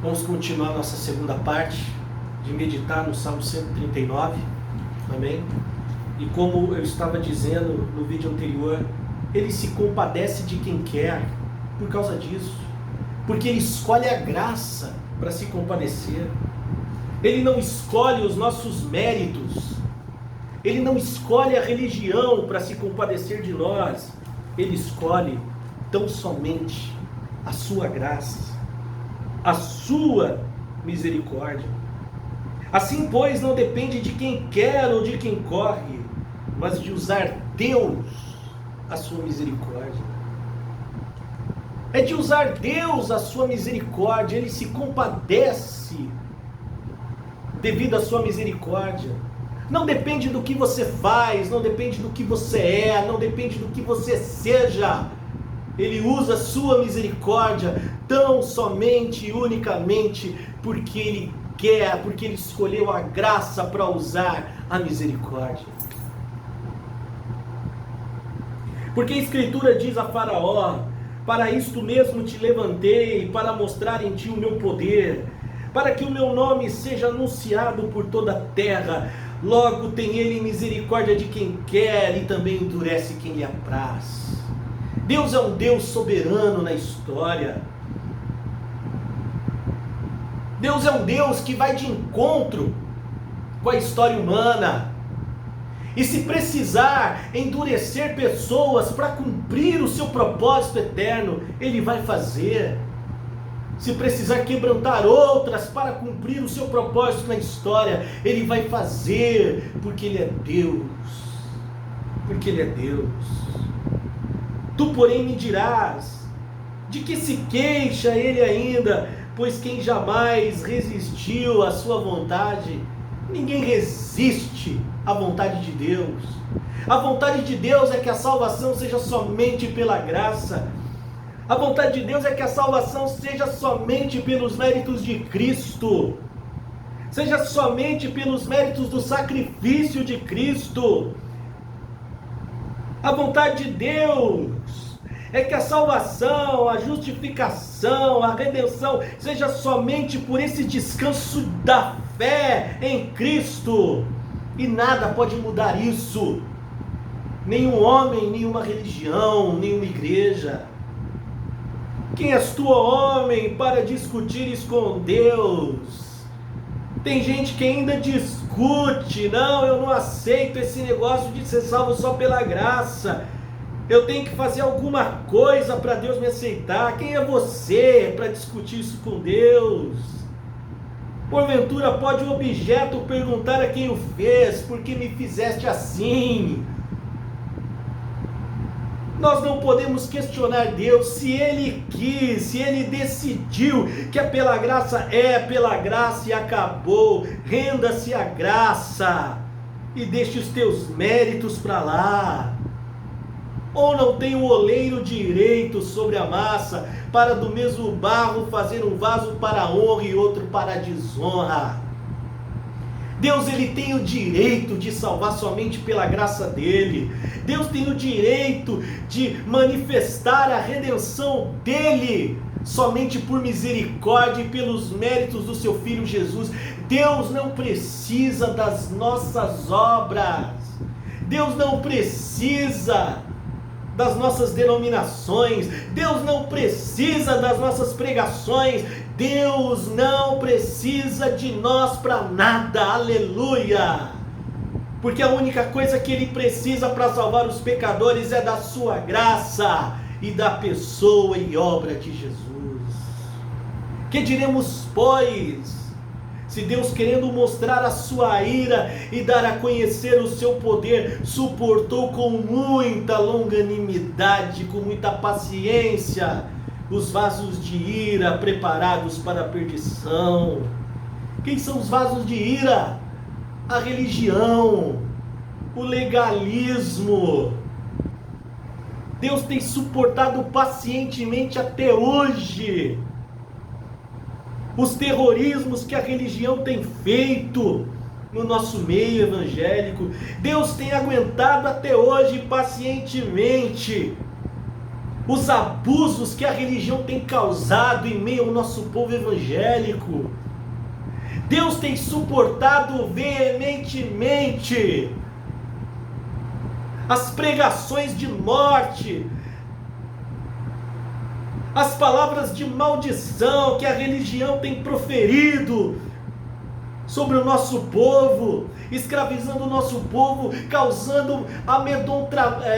Vamos continuar nossa segunda parte de meditar no Salmo 139, amém? E como eu estava dizendo no vídeo anterior, ele se compadece de quem quer por causa disso, porque ele escolhe a graça para se compadecer. Ele não escolhe os nossos méritos, ele não escolhe a religião para se compadecer de nós, ele escolhe tão somente a sua graça, a sua misericórdia. Assim, pois, não depende de quem quer ou de quem corre, mas de usar Deus a sua misericórdia. É de usar Deus a sua misericórdia. Ele se compadece devido à sua misericórdia. Não depende do que você faz, não depende do que você é, não depende do que você seja. Ele usa a sua misericórdia tão somente e unicamente porque Ele quer, porque Ele escolheu a graça para usar a misericórdia. Porque a Escritura diz a Faraó: para isto mesmo te levantei, para mostrar em ti o meu poder, para que o meu nome seja anunciado por toda a terra. Logo tem Ele misericórdia de quem quer e também endurece quem lhe apraz. Deus é um Deus soberano na história. Deus é um Deus que vai de encontro com a história humana. E se precisar endurecer pessoas para cumprir o seu propósito eterno, Ele vai fazer. Se precisar quebrantar outras para cumprir o seu propósito na história, Ele vai fazer, porque Ele é Deus. Porque Ele é Deus. Tu, porém, me dirás: de que se queixa ele ainda? Pois quem jamais resistiu à sua vontade? Ninguém resiste à vontade de Deus. A vontade de Deus é que a salvação seja somente pela graça. A vontade de Deus é que a salvação seja somente pelos méritos de Cristo. Seja somente pelos méritos do sacrifício de Cristo. A vontade de Deus é que a salvação, a justificação, a redenção seja somente por esse descanso da fé em Cristo. E nada pode mudar isso. Nenhum homem, nenhuma religião, nenhuma igreja. Quem és tu, homem, para discutires com Deus? Tem gente que ainda discute: não, eu não aceito esse negócio de ser salvo só pela graça. Eu tenho que fazer alguma coisa para Deus me aceitar. Quem é você para discutir isso com Deus? Porventura pode o objeto perguntar a quem o fez: por que me fizeste assim? Nós não podemos questionar Deus. Se Ele quis, se Ele decidiu que é pela graça e acabou. Renda-se à graça e deixe os teus méritos para lá. Ou não tem o oleiro direito sobre a massa, para do mesmo barro fazer um vaso para a honra e outro para a desonra? Deus, Ele tem o direito de salvar somente pela graça dEle. Deus tem o direito de manifestar a redenção dEle somente por misericórdia e pelos méritos do seu Filho Jesus. Deus não precisa das nossas obras. Deus não precisa das nossas denominações. Deus não precisa das nossas pregações. Deus não precisa de nós para nada, aleluia, porque a única coisa que Ele precisa para salvar os pecadores é da sua graça e da pessoa e obra de Jesus. Que diremos, pois, se Deus, querendo mostrar a sua ira e dar a conhecer o seu poder, suportou com muita longanimidade, com muita paciência, os vasos de ira preparados para a perdição? Quem são os vasos de ira? A religião, o legalismo. Deus tem suportado pacientemente até hoje os terrorismos que a religião tem feito no nosso meio evangélico. Deus tem aguentado até hoje pacientemente os abusos que a religião tem causado em meio ao nosso povo evangélico. Deus tem suportado veementemente as pregações de morte, as palavras de maldição que a religião tem proferido sobre o nosso povo, escravizando o nosso povo, causando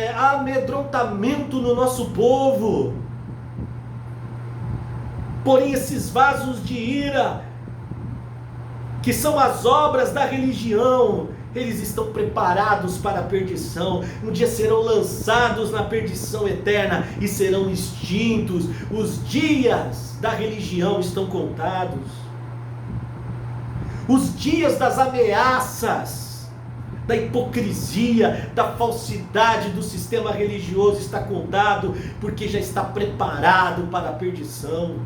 amedrontamento no nosso povo. Porém, esses vasos de ira, que são as obras da religião, eles estão preparados para a perdição. Um dia serão lançados na perdição eterna e serão extintos. Os dias da religião estão contados. Os dias das ameaças, da hipocrisia, da falsidade do sistema religioso está contado, porque já está preparado para a perdição,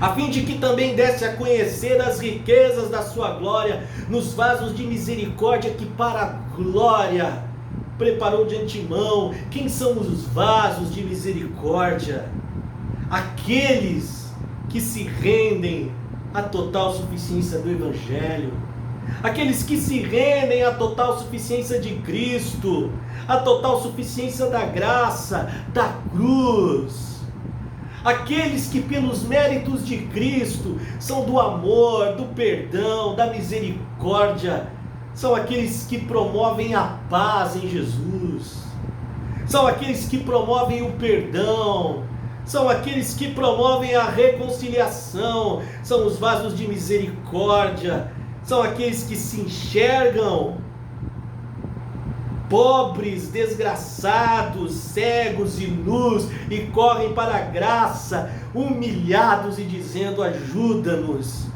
a fim de que também desse a conhecer as riquezas da sua glória nos vasos de misericórdia que para a glória preparou de antemão. Quem são os vasos de misericórdia? Aqueles que se rendem à total suficiência do Evangelho, aqueles que se rendem à total suficiência de Cristo, à total suficiência da graça, da cruz, aqueles que pelos méritos de Cristo são do amor, do perdão, da misericórdia, são aqueles que promovem a paz em Jesus, são aqueles que promovem o perdão, são aqueles que promovem a reconciliação, são os vasos de misericórdia, são aqueles que se enxergam pobres, desgraçados, cegos e nus, e correm para a graça, humilhados e dizendo: ajuda-nos,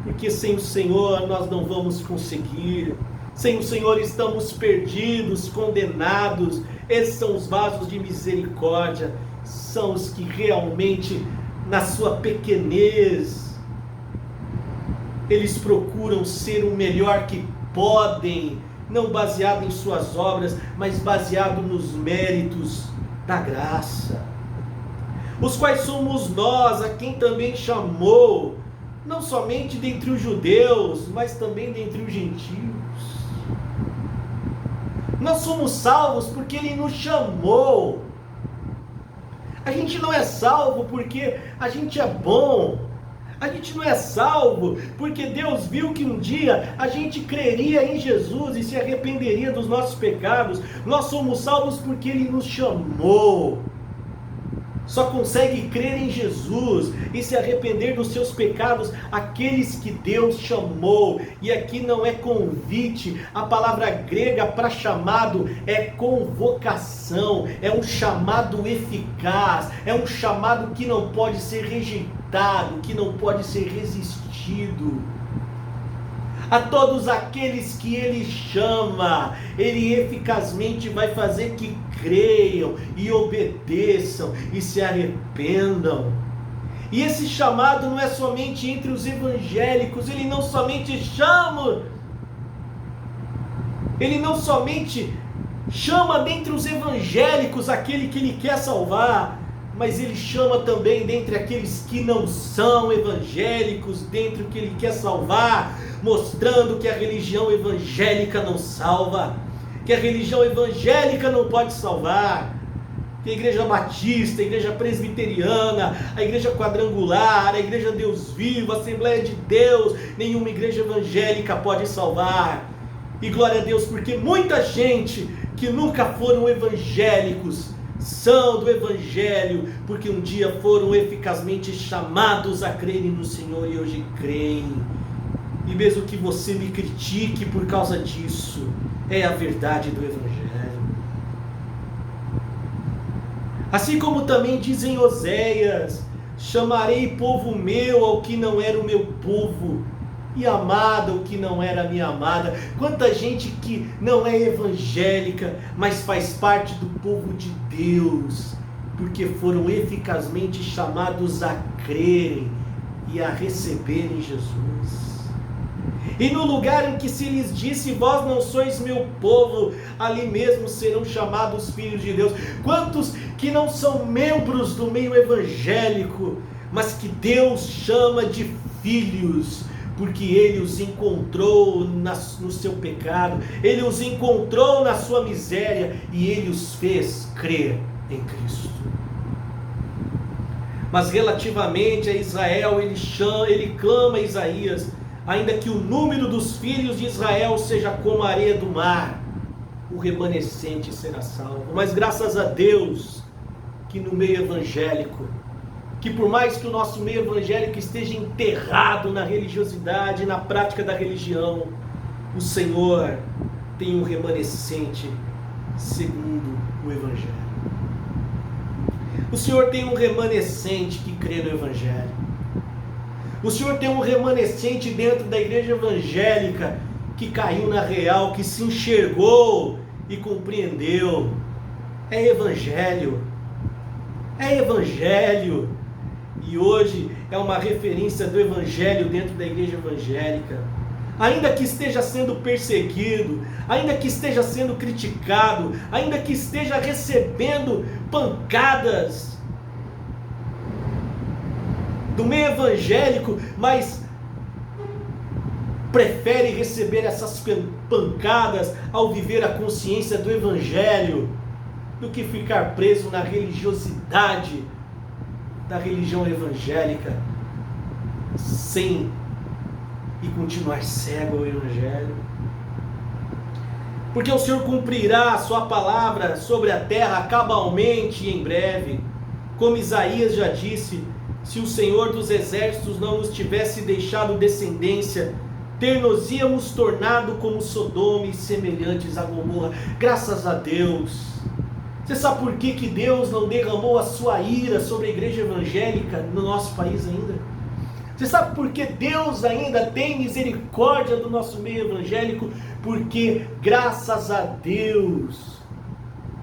porque sem o Senhor nós não vamos conseguir, sem o Senhor estamos perdidos, condenados. Esses são os vasos de misericórdia, são os que realmente, na sua pequenez, eles procuram ser o melhor que podem, não baseado em suas obras, mas baseado nos méritos da graça, os quais somos nós, a quem também chamou, não somente dentre os judeus, mas também dentre os gentios. Nós somos salvos porque Ele nos chamou. A gente não é salvo porque a gente é bom. A gente não é salvo porque Deus viu que um dia a gente creria em Jesus e se arrependeria dos nossos pecados. Nós somos salvos porque Ele nos chamou. Só consegue crer em Jesus e se arrepender dos seus pecados aqueles que Deus chamou. E aqui não é convite, a palavra grega para chamado é convocação, é um chamado eficaz, é um chamado que não pode ser rejeitado, que não pode ser resistido. A todos aqueles que Ele chama, Ele eficazmente vai fazer que creiam e obedeçam e se arrependam. E esse chamado não é somente entre os evangélicos, Ele não somente chama dentre os evangélicos aquele que Ele quer salvar, mas Ele chama também dentre aqueles que não são evangélicos, dentre o que Ele quer salvar, mostrando que a religião evangélica não salva, que a religião evangélica não pode salvar, que a igreja batista, a igreja presbiteriana, a igreja quadrangular, a igreja Deus Vivo, a Assembleia de Deus, nenhuma igreja evangélica pode salvar. E glória a Deus, porque muita gente que nunca foram evangélicos são do Evangelho, porque um dia foram eficazmente chamados a crerem no Senhor e hoje creem. E mesmo que você me critique por causa disso, é a verdade do Evangelho. Assim como também diz em Oséias: chamarei povo meu ao que não era o meu povo, e amada o que não era minha amada. Quanta gente que não é evangélica, mas faz parte do povo de Deus, porque foram eficazmente chamados a crerem e a receberem Jesus. E no lugar em que se lhes disse: vós não sois meu povo, ali mesmo serão chamados filhos de Deus. Quantos que não são membros do meio evangélico, mas que Deus chama de filhos, porque Ele os encontrou no seu pecado, Ele os encontrou na sua miséria e Ele os fez crer em Cristo. Mas relativamente a Israel, ele clama a Isaías, ainda que o número dos filhos de Israel seja como a areia do mar, o remanescente será salvo. Mas graças a Deus, que no meio evangélico, que por mais que o nosso meio evangélico esteja enterrado na religiosidade, na prática da religião, o Senhor tem um remanescente segundo o Evangelho. O Senhor tem um remanescente que crê no Evangelho. O Senhor tem um remanescente dentro da igreja evangélica que caiu na real, que se enxergou e compreendeu. É Evangelho. É Evangelho. E hoje é uma referência do Evangelho dentro da igreja evangélica. Ainda que esteja sendo perseguido, ainda que esteja sendo criticado, ainda que esteja recebendo pancadas do meio evangélico, mas prefere receber essas pancadas ao viver a consciência do Evangelho, do que ficar preso na religiosidade da religião evangélica, e continuar cego ao Evangelho. Porque o Senhor cumprirá a sua palavra sobre a terra cabalmente e em breve. Como Isaías já disse, se o Senhor dos exércitos não nos tivesse deixado descendência, ter-nos-íamos tornado como Sodoma e semelhantes a Gomorra. Graças a Deus. Você sabe por que Deus não derramou a sua ira sobre a igreja evangélica no nosso país ainda? Você sabe por que Deus ainda tem misericórdia do nosso meio evangélico? Porque, graças a Deus,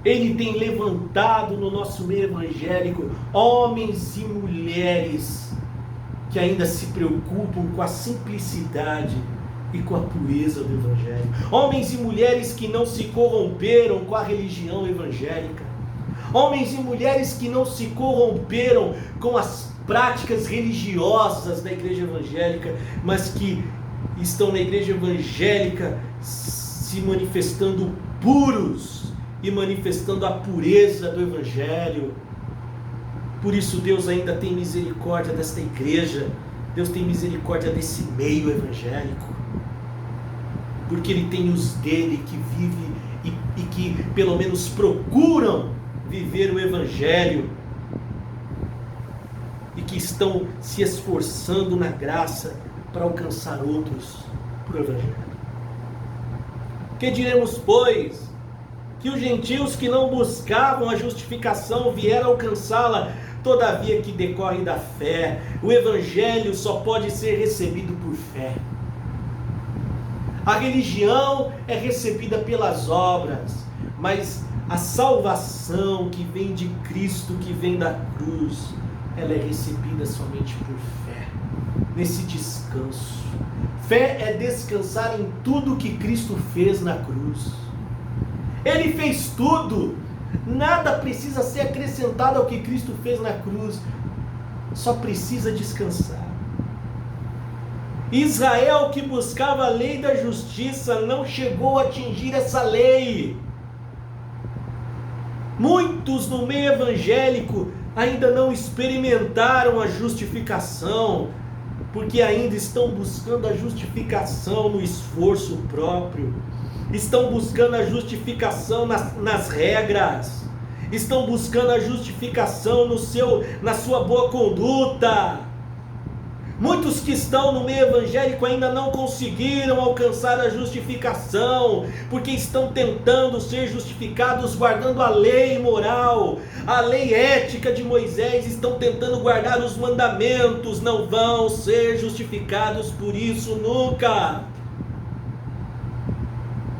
Ele tem levantado no nosso meio evangélico homens e mulheres que ainda se preocupam com a simplicidade e com a pureza do Evangelho. Homens e mulheres que não se corromperam com a religião evangélica. Homens e mulheres que não se corromperam com as práticas religiosas da igreja evangélica, mas que estão na igreja evangélica se manifestando puros e manifestando a pureza do Evangelho. Por isso Deus ainda tem misericórdia desta igreja, Deus tem misericórdia desse meio evangélico, porque Ele tem os dele que vivem e que pelo menos procuram viver o Evangelho, e que estão se esforçando na graça para alcançar outros para o Evangelho. Que diremos, pois? Que os gentios que não buscavam a justificação vieram alcançá-la, todavia que decorre da fé. O Evangelho só pode ser recebido por fé. A religião é recebida pelas obras, mas a salvação que vem de Cristo, que vem da cruz, ela é recebida somente por fé, nesse descanso. Fé é descansar em tudo que Cristo fez na cruz. Ele fez tudo, nada precisa ser acrescentado ao que Cristo fez na cruz, só precisa descansar. Israel, que buscava a lei da justiça, não chegou a atingir essa lei. Muitos no meio evangélico ainda não experimentaram a justificação, porque ainda estão buscando a justificação no esforço próprio, estão buscando a justificação nas regras, estão buscando a justificação na sua boa conduta. Muitos que estão no meio evangélico ainda não conseguiram alcançar a justificação, porque estão tentando ser justificados guardando a lei moral, a lei ética de Moisés, estão tentando guardar os mandamentos, não vão ser justificados por isso nunca.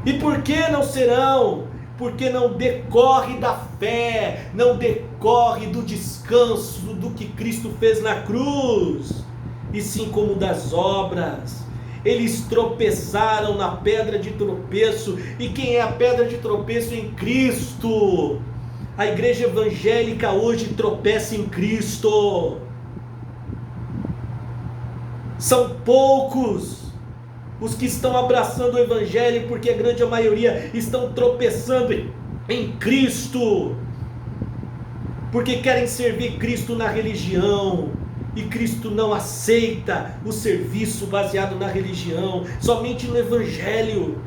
E por que não serão? Porque não decorre da fé, não decorre do descanso do que Cristo fez na cruz, e sim como das obras. Eles tropeçaram na pedra de tropeço. E quem é a pedra de tropeço em Cristo? A igreja evangélica hoje tropeça em Cristo. São poucos os que estão abraçando o evangelho, porque a grande maioria estão tropeçando em Cristo, porque querem servir Cristo na religião, e Cristo não aceita o serviço baseado na religião, somente no evangelho.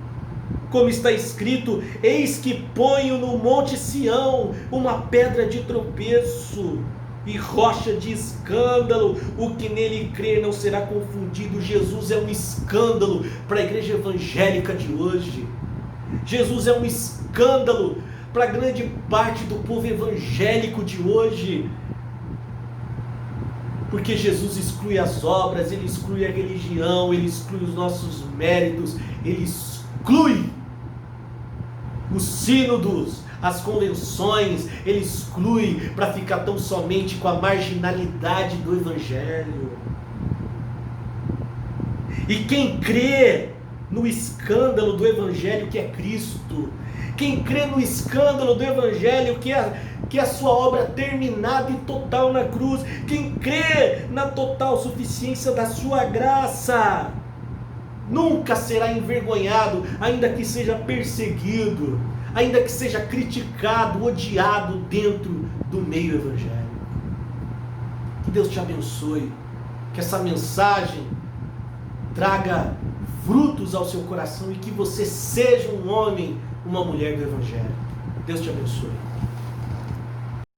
Como está escrito: eis que ponho no monte Sião uma pedra de tropeço e rocha de escândalo, o que nele crê não será confundido. Jesus é um escândalo para a igreja evangélica de hoje. Jesus é um escândalo para grande parte do povo evangélico de hoje, porque Jesus exclui as obras, Ele exclui a religião, Ele exclui os nossos méritos, Ele exclui os sínodos, as convenções, Ele exclui para ficar tão somente com a marginalidade do evangelho. E quem crê no escândalo do evangelho que é Cristo, quem crê no escândalo do evangelho que é a sua obra terminada e total na cruz, quem crê na total suficiência da sua graça, nunca será envergonhado, ainda que seja perseguido, ainda que seja criticado, odiado dentro do meio evangélico. Que Deus te abençoe, que essa mensagem traga frutos ao seu coração e que você seja um homem, uma mulher do evangelho. Deus te abençoe.